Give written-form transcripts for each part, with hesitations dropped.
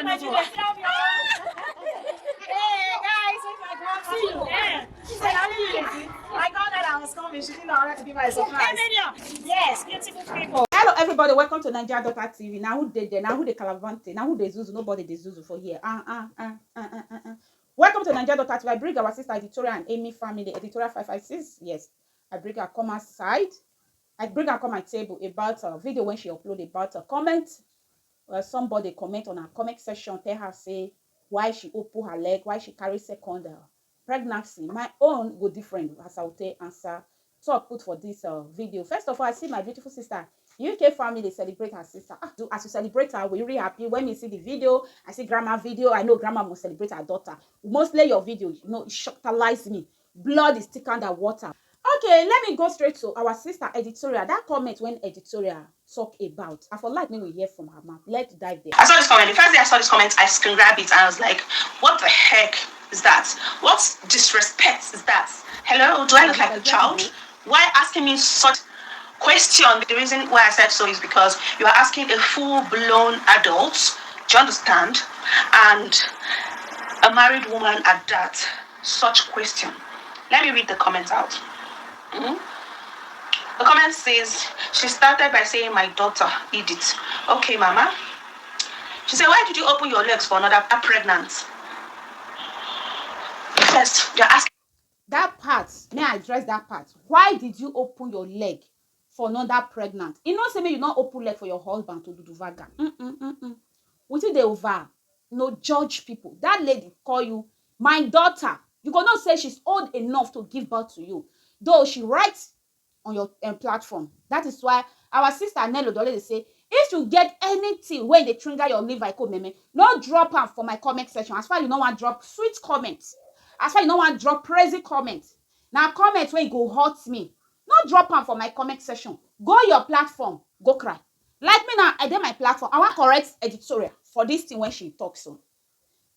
guys, see you. She said, I got that I was coming. She didn't know how to be my surprise. Yes, beautiful people. Hello, everybody. Welcome to Naija Daughter Tv. Now who did there? Now who the Calavante? Now who the Zuzu? Nobody the Zuzu for here. Welcome to Naija Daughter Tv. I bring our sister Editorial and Emmy family. Editorial 556. Yes, I bring her come outside. I bring her come my table about a video when she upload about a comment. Somebody comment on her comment section, tell her say why she open her leg, why she carry second pregnancy. My own go different as I will tell answer talk put for this video. First of all, I see my beautiful sister UK family celebrate her sister. As you celebrate her, we're really happy. When we see the video, I see grandma video. I know grandma must celebrate her daughter. Mostly your video, you know, it shockalize me. Blood is thicker than water. Okay, let me go straight to our sister Editorial. That comment when Editorial talk about, I for like me we hear from her mouth. Let's dive there. I saw this comment. The first day I saw this comment, I screen grabbed it and I was like, what the heck is that? What disrespect is that? Hello, do I look like a child? Why asking me such question? The reason why I said so is because you are asking a full-blown adult, do you understand? And a married woman at that, such question. Let me read the comment out. The comment says, she started by saying, my daughter, Edith. Okay, mama. She said, why did you open your legs for another pregnant? First, you're asking. That part, may I address that part? Why did you open your leg for another pregnant? You know, say me you not open leg for your husband to do vaga. With it, they over. No judge people. That lady call you my daughter. You cannot say she's old enough to give birth to you. Though she writes on your platform. That is why our sister Nello Dole say, if you get anything when they trigger your liver, no drop am for my comment section. As far you know want drop sweet comments. As far you know want drop praise comments. Now comments when you go hurt me. No drop am for my comment section. Go your platform, go cry. Like me now, I did my platform. I want correct Editorial for this thing when she talks so.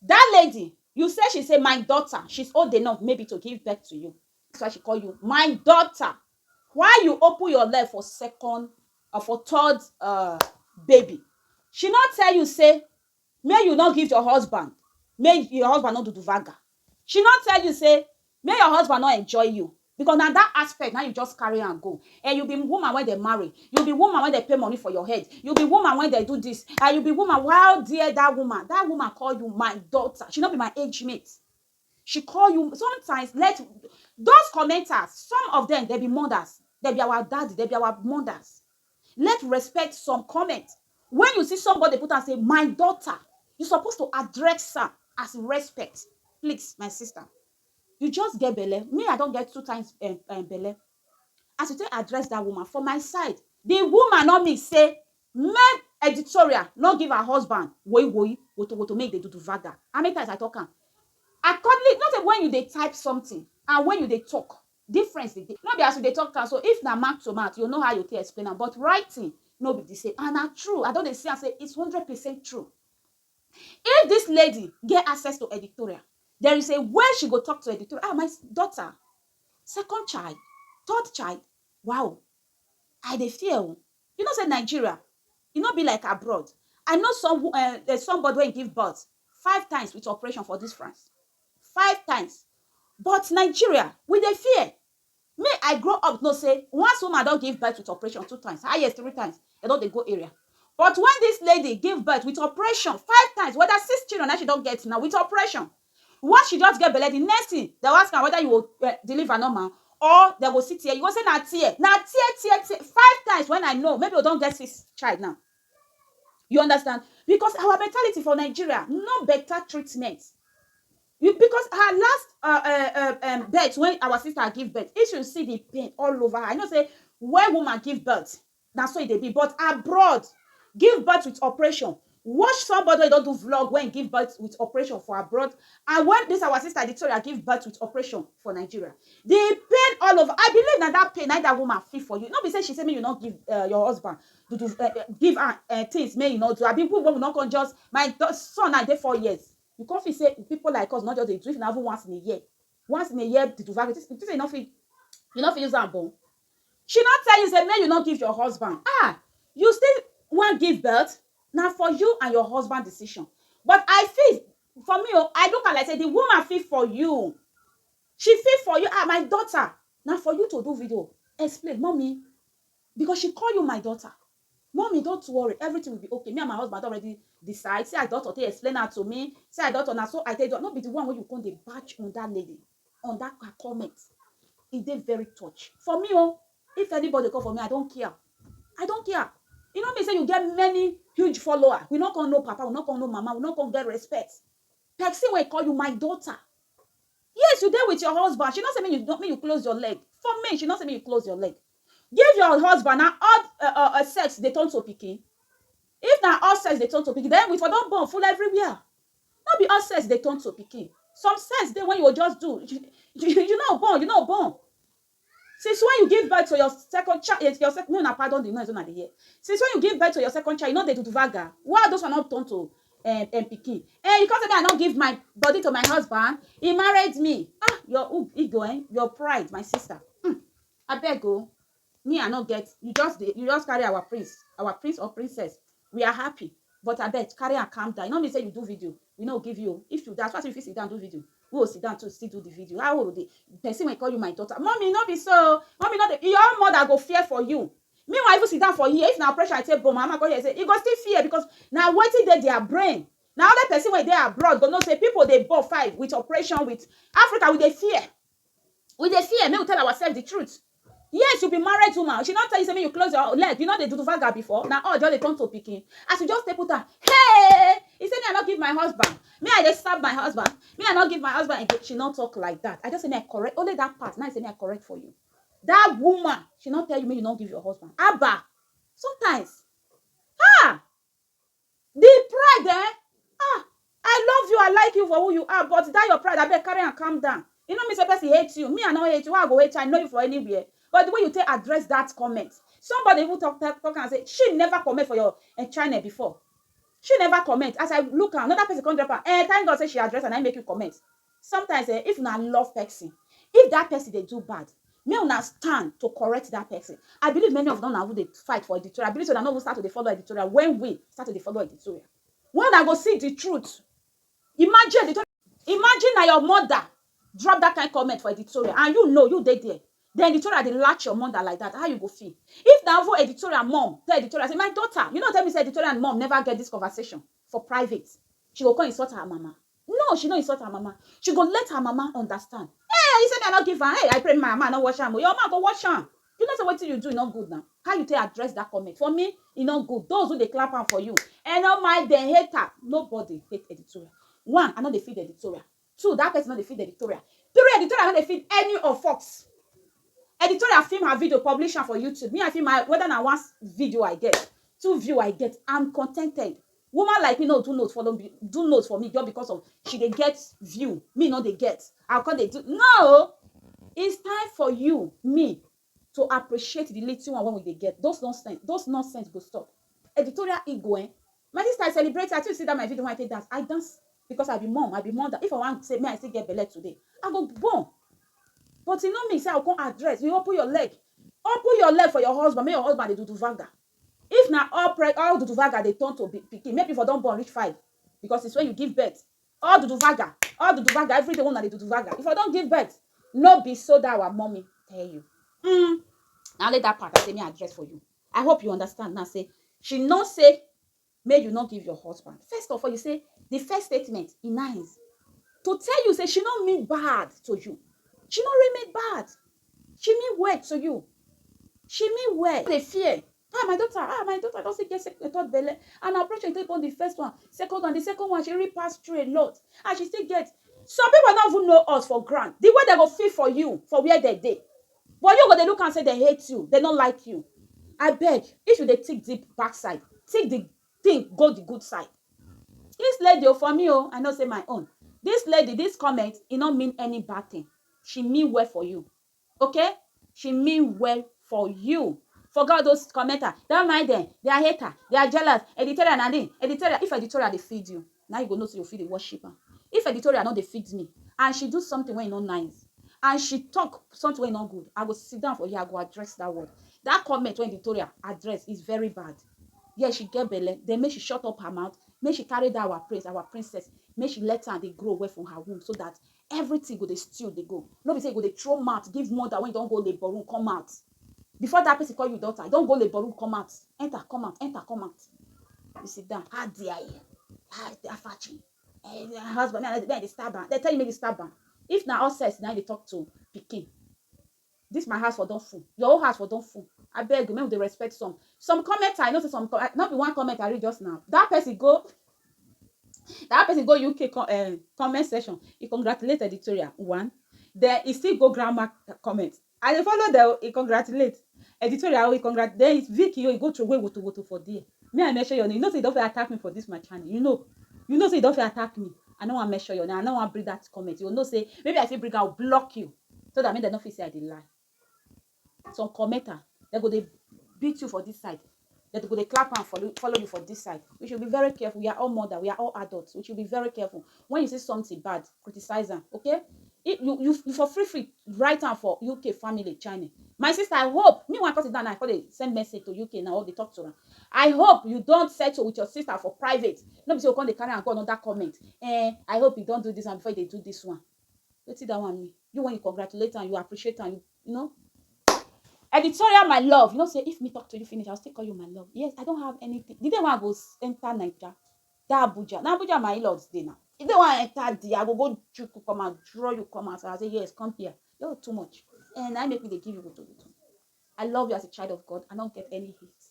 That lady, you say she say my daughter, she's old enough maybe to give birth to you. That's why she call you my daughter. Why you open your leg for second or for third baby? She not tell you say, may you not give your husband, may your husband not do the vaga. She not tell you say, may your husband not enjoy you. Because now that aspect, now you just carry and go. And you be woman when they marry. You be woman when they pay money for your head. You be woman when they do this. And you be woman, while dear that woman call you my daughter. She not be my age mate. She call you, sometimes let, those commenters, some of them, they be mothers. They be our daddy, they be our mothers. Let respect some comment. When you see somebody put and say, my daughter, you're supposed to address her as respect. Please, my sister. You just get belle. Me, I don't get 2 times belle. As you take address that woman, for my side, the woman not me say, men Editorial, not give her husband, to make they do vaga. How many times I talk am? Accordingly, not when you they type something and when you they talk, difference they not be as you they talk. So if na mark to mark, you know how you can explain them. But writing, no be the same. And not true. I don't they say and say it's 100% true. If this lady get access to Editorial, there is a way she go talk to Editorial. Ah, my daughter, second child, third child. Wow, I dey fear. You know, say Nigeria, you not be like abroad. I know there's somebody when give birth 5 times with operation for this France. 5 times. But Nigeria, with the fear. Me, I grow up, no say, once woman don't give birth with operation 2 times, highest 3 times, they don't they go area. But when this lady give birth with operation 5 times, whether 6 children that she don't get now with operation, once she just get belly, the next thing, they'll ask her whether you will deliver normal or they will sit here. You will say, na tear. 5 times when I know, maybe you don't get 6 child now. You understand? Because our mentality for Nigeria, no better treatment. Because her last birth, when our sister give birth, if you see the pain all over her, I know say when woman give birth, that's what it be. But abroad, give birth with operation. Watch somebody don't do vlog when give birth with operation for abroad, and when this our sister Editorial give birth with operation for Nigeria, the pain all over. I believe that pain that woman feel for you. Not be say she say me you not give your husband give her things may you not do. I be people will not come just my son I dey 4 years. You can't feel say people like us not just they do it even once in a year. Once in a year to do that. This is enough. You not feel use that bone. She not tell you say may you not give your husband. You still want give birth. Now for you and your husband decision. But I feel for me, oh, I look at like say the woman feel for you. She feel for you. Ah, my daughter. Now for you to do video, explain, mommy, because she call you my daughter. Mommy, don't worry, everything will be okay. Me and my husband already decide. Say I daughter, they explain her to me. Say I daughter, now so I tell you, not be the one when you come the batch on that lady, on that comment. It dey very touch. For me, oh, if anybody come for me, I don't care. I don't care. You know me say you get many huge followers. We not gonna know papa, we not gonna know mama, we not gonna get respect. Person will call you my daughter. Yes, you there with your husband. She not say me you don't mean you close your leg. For me, she not say me you close your leg. Give your husband now all sex they turn to pikin. If now all sex they turn to pikin, then we for don born full everywhere. Not be all sex they turn to pikin. Some sex they when you just do, you not born, you not born. Since when you give birth to your second child, your second, no, pardon the noise on the here. Since when you give birth to your second child, you know they do vaga. Why those are not turned to pikin? You can't say me I don't give my body to my husband. He married me. Ah, your ego, your pride, my sister. I beg go. Me I not get. You just carry our prince or princess. We are happy, but I beg carry and calm down. You know me say you do video, we no give you. If you that's what if you sit down do video. We will sit down to still do the video. How will the person will call you my daughter? Mommy, not be so. Mommy, not the, your mother go fear for you. Meanwhile, if you sit down for here, if now pressure I take, boom, mama go here say, you go still fear because now waiting there their brain. Now other person when they are abroad, go not say people they bought five with operation with Africa with the fear. With the fear, may we tell ourselves the truth. Yes, you be married woman. She not tell you say you close your leg. You know they do vaga before. Now all just they turn to picking. As you just take put her, hey, he said me I not give my husband. Me I just stab my husband. Me I not give my husband. And she not talk like that. I just say me I correct only that part. Now I say me I correct for you. That woman, she not tell you me you not give your husband. Abba, sometimes, the pride, I love you, I like you for who you are, but that your pride, I better carry and calm down. You know me say person hate you. Me I not hate you. I go hate you. I know you for anywhere. But the way you take address that comment, somebody even talk and say she never comment for your channel before. She never comment. As I look at another person come drop her. Thank God say she address and I make you comment. Sometimes if una love person, if that person they do bad, me una stand to correct that person. I believe many of them now who they fight for editorial. I believe so that no one start to follow editorial when we start to follow editorial. When I go see the truth, imagine now your mother drop that kind of comment for editorial and you know you dey there. The editorial dey latch your mother like that. How you go feel? If now for editorial mom tell editorial say my daughter, you know tell me say editorial and mom never get this conversation for private. She go come insult her mama. No, she no insult her mama. She go let her mama understand. Hey, you say I not give her. Hey, I pray my mama not wash her. Your mama go wash her. You know say wetin you do not good now. How you take address that comment? For me, e not good. Those who they clap am for you and not mind dem hate her. Nobody hate editorial. One, I know they feed editorial. Two, that person know they feed editorial. Three, editorial know they feed any of Fox. Editorial film her video, publish her for YouTube. Me, I film my whether na one video I get, 2 view I get. I'm contented. Woman like me no do notes for me just because of she they get view. Me no they get. How come they do? No, it's time for you, me, to appreciate the little one when we they get. Those nonsense go stop. Editorial ego, eh? My sister I celebrate. I still see that my video when I take dance. I dance because I be mother. If I want to say me I still get belly today, I go born. But you know me say I can't address. You open your leg for your husband. Make your husband they do vaga. If now all do vaga they turn to pikin. Maybe for don't born reach 5 because it's when you give birth. All do vaga every day one that they do vaga. If I don't give birth, no be so that our mommy tell you. Now let that part I say me address for you. I hope you understand now. Say she not say may you not give your husband. First of all, you say the first statement in nice to tell you say she not mean bad to you. She not really mean bad. She mean well to you. She mean well. They fear. My daughter doesn't get a third belly. And operation take on the first one, second one. The second one, she really passed through a lot. And she still get. Some people don't even know us for grant. The way they go feel for you, for where they dey. But you go they look and say they hate you. They don't like you. I beg, if you they take the backside, take the thing, go the good side. This lady, for me, I know say my own. This lady, this comment, it don't mean any bad thing. She mean well for you. Okay? She mean well for you. Forget those commenters. Don't mind them. They are hater. They are jealous. Editorial and then. Editorial, if editorial they feed you, now you go know so you feed the worshiper. If editorial not they feed me, and she do something when not nice, and she talk something when not good, I go sit down for you, I go address that word. That comment when editorial address is very bad. Yeah, she get belle. Then make she shut up her mouth. Make she carry that our prince, our princess. Make she let her they grow away from her womb so that everything go they still they go. No be say go they throw mouth, give mother when you don't go labor room, come out. Before that person call you daughter, don't go labor room, come out. Enter, come out, enter, come out. You sit down. How dare you? How they are fetching? Her husband, they stab her. They tell you make you stab her. If now all says now they talk to Pikin. This my house for don't fool. Your whole house for don't fool. I beg you, make they respect some. Some comment I notice some not be one comment I read just now. That person go UK comment section. He congratulate Editorial one. Then he still go grammar comment. And he follow the he congratulate Editorial. He congratulate. Then it's Vicky. He go through way to for there. Me I measure your name. You know say you don't attack me for this my channel. You know say you don't attack me. I don't want to measure your name. I don't want to bring that comment. You know say maybe I feel bring I'll block you so that means they don't feel say I did lie. Some commenter they go they beat you for this side. They go they clap and follow you for this side. We should be very careful. We are all mother. We are all adults. We should be very careful. When you see something bad, criticize them. Okay? If you for free write down for UK family channel. My sister, I hope me one cut it down. I call they send message to UK now. All they talk to her. I hope you don't settle with your sister for private. No, because you come they carry and go another comment. I hope you don't do this one before they do this one. Let's see that one me. You when you congratulate and you appreciate and you know. Editorial, my love. You know, say if me talk to you finish, I'll still call you my love. Yes, I don't have anything. Did they want to go enter Naija? That Abuja. Now Abuja, my in-laws day now. If they want to enter there, I go you come and draw you come out. So I say, yes, come here. You're too much. And I make me they give you go to. I love you as a child of God. I don't get any hate.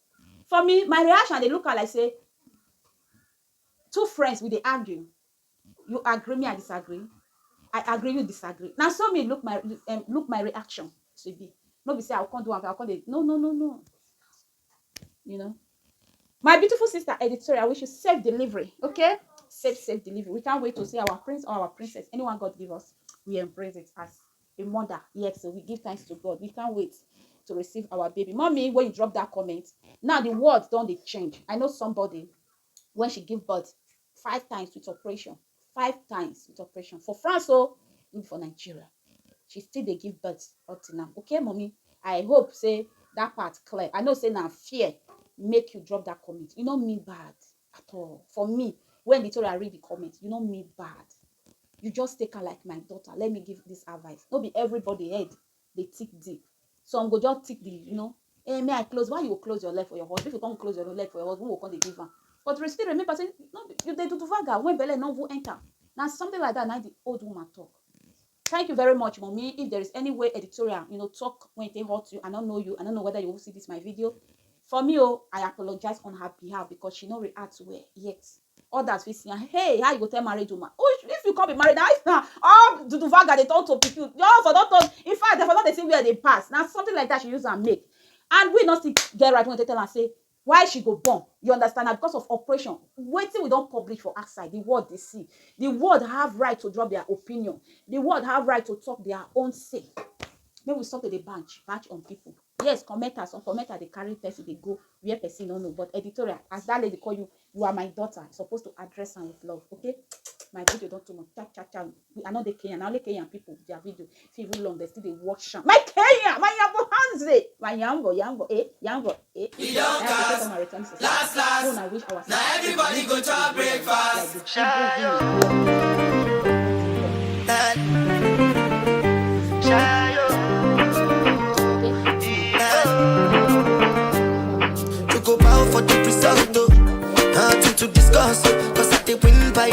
For me, my reaction, they look at like say, two friends with the argue. You agree, me, I disagree. I agree, you disagree. Now, so me look my reaction to be. No be say I'll come do I'll come do. No. You know. My beautiful sister Editorial, we should safe delivery. Okay? Safe delivery. We can't wait to see our prince or our princess. Anyone God give us, we embrace it as a mother. Yes, so we give thanks to God. We can't wait to receive our baby. Mommy, when you drop that comment, now the words don't they change. I know somebody when she give birth 5 times with operation. 5 times with operation. For France, so for Nigeria. She still they give birth up to now. Okay, mommy. I hope say that part clear. I know say now fear make you drop that comment. You know me bad at all. For me, when Editorial read the comment, you know me bad. You just take her like my daughter. Let me give this advice. Don't be everybody head they tick deep. Some go just tick the may I close? Why you close your leg for your husband? If you can't close your leg for your husband, who will come they give her? But still remember say no, you they do vaga when belle no will enter. Now something like that. Now the old woman talk. Thank you very much, mommy. If there is any way Editorial, talk when they hurt you, I don't know you. I don't know whether you will see this my video. For me, I apologize on her behalf because she not react well yet. Others will say, hey, how you go tell married woman? Oh, if you can't be married, now do vaga they talk to people. You for don't talk. In fact, they for not they see where they pass. Now something like that she use and make, and we not see get right when they tell her say why she go born. You understand? Because of operation. Wait till we don't publish for outside. The world they see. The world have right to drop their opinion. The world have right to talk their own say. Maybe we stop to the batch on people. Yes, commenters, some commenters they carry person, they go where person don't know. But Editorial, as that lady call you, you are my daughter. You're supposed to address her with love. Okay? My video don't too much. Cha. We are not the Kenyan. Now only Kenyan people their video. If even long, they still they watch them. My Kenya, my Yambo Hanze, my Yambo, eh. We don't cast. Last. Now everybody go to breakfast. To go bow for the result, nothing to discuss, cause I did win by